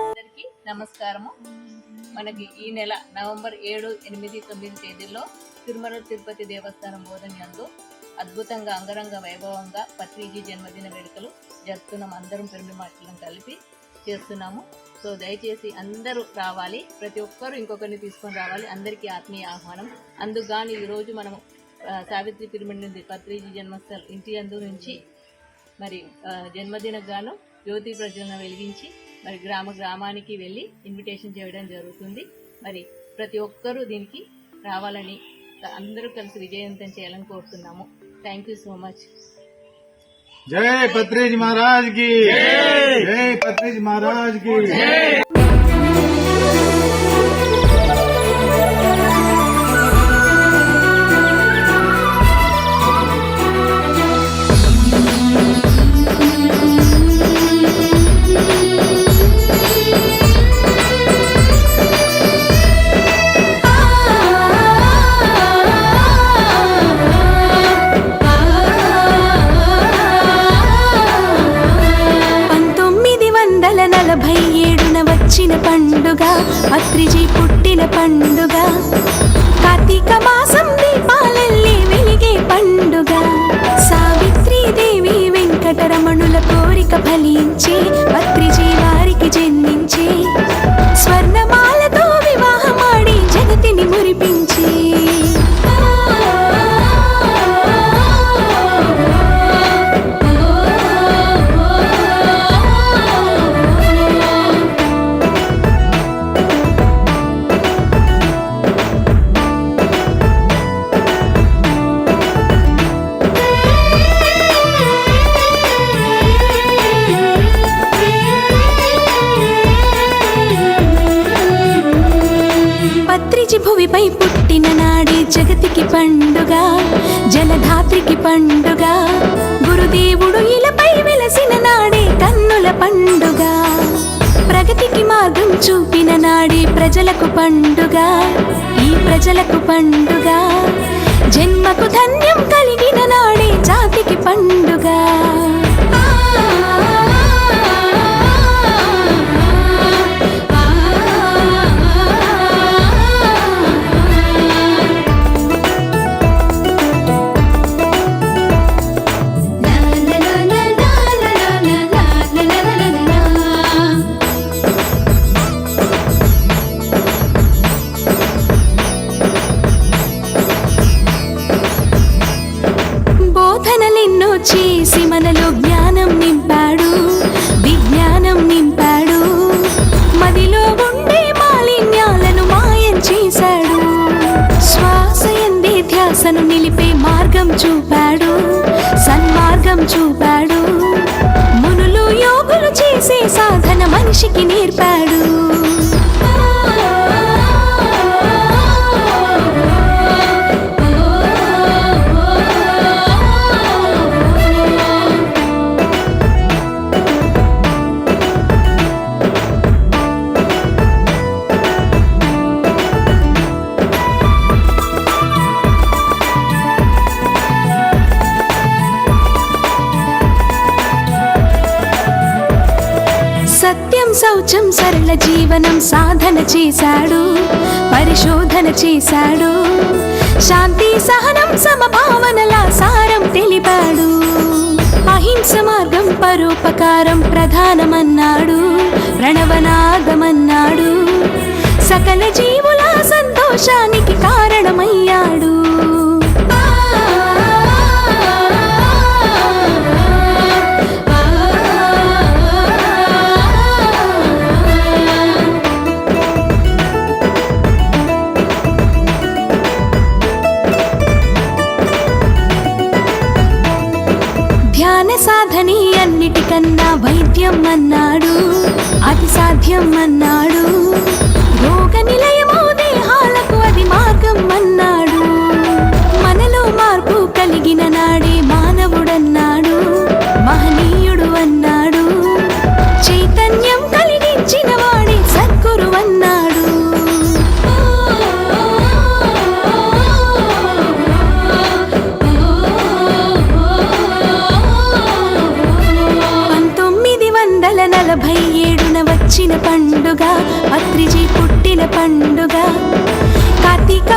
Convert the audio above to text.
అందరికీ నమస్కారము. మనకి ఈ నెల నవంబర్ 7, 8, 9 తేదీల్లో తిరుమల తిరుపతి దేవస్థానం బోధనయందు అద్భుతంగా అంగరంగ వైభవంగా పత్రిజీ జన్మదిన వేడుకలు జరుపుతున్నాం. అందరం పెరుమాటలను కలిపి చేస్తున్నాము. సో దయచేసి అందరూ రావాలి, ప్రతి ఒక్కరు ఇంకొకరిని తీసుకొని రావాలి. అందరికీ ఆత్మీయ ఆహ్వానం. అందుకుగాను ఈరోజు మనము సావిత్రి పిరమిడ్ నుండి పత్రిజీ జన్మస్థలం ఇంటి అందు నుంచి మరి జన్మదినకు గాను జ్యోతి ప్రజ్వలన వెలిగించి మరి గ్రామానికి వెళ్ళి ఇన్విటేషన్ చేయడం జరుగుతుంది. మరి ప్రతి ఒక్కరూ దీనికి రావాలని, అందరూ కలిసి విజయవంతం చేయాలని కోరుతున్నాము. Thank you so much. जय पत्रिज महाराज की जय पत्रिज महाराज की వచ్చిన పండుగ పత్రిజీ పుట్టిన పండుగ, కార్తీక మాసం దీపాలెల్లి వెలిగే పండుగ. సావిత్రీదేవి వెంకటరమణుల కోరిక ఫలించి పత్రిజీ వారికి జన్మించి స్వర్ణమాలతో వివాహమాడి జగతిని మురిపించి భువిపై పుట్టిన నాడే జగతికి పండుగ, జలధాత్రికి పండుగ. గురుదేవుడు ఇలపై వెలసిన నాడే కన్నుల పండుగ. ప్రగతికి మార్గం చూపిన నాడే ప్రజలకు పండుగ, ఈ ప్రజలకు పండుగ. జన్మకు ధన్యం కలిగిన నాడే జాతికి పండుగ. చేసి మనలో జ్ఞానం నింపాడు, విజ్ఞానం నింపాడు. మదిలో ఉండే మాలిన్యాలను మాయం చేశాడు. శ్వాస ఎందే ధ్యాసను నిలిపే మార్గం చూపాడు, సన్మార్గం చూపాడు. మునులు యోగులు చేసే సాధన మనిషికి నేర్పాడు. సత్యం శౌచం సరళ జీవనం సాధన చేశాడు, పరిశోధన చేశాడు. శాంతి సహనం సమభావనల సారం తెలిపాడు. అహింస మార్గం పరోపకారం ప్రధానమన్నాడు, ప్రణవనాదమన్నాడు. సకల జీవుల సంతోషానికి కారణమయ్యాడు. సాధని అన్నిటికన్నా వైద్యం అన్నాడు, అతి సాధ్యం అన్నాడు. రోగ నిలయమో దేహాలకు అది మార్గం అన్నాడు. మనలో మార్పు కలిగిన నాడే మానవుడన్నాడు, మహనీయుడు అన్నాడు. చైతన్యం కలిగించిన వాడే సద్గురు అన్నాడు. వచ్చిన పండుగ, పత్రిజీ పుట్టిన పండుగ. కార్తీక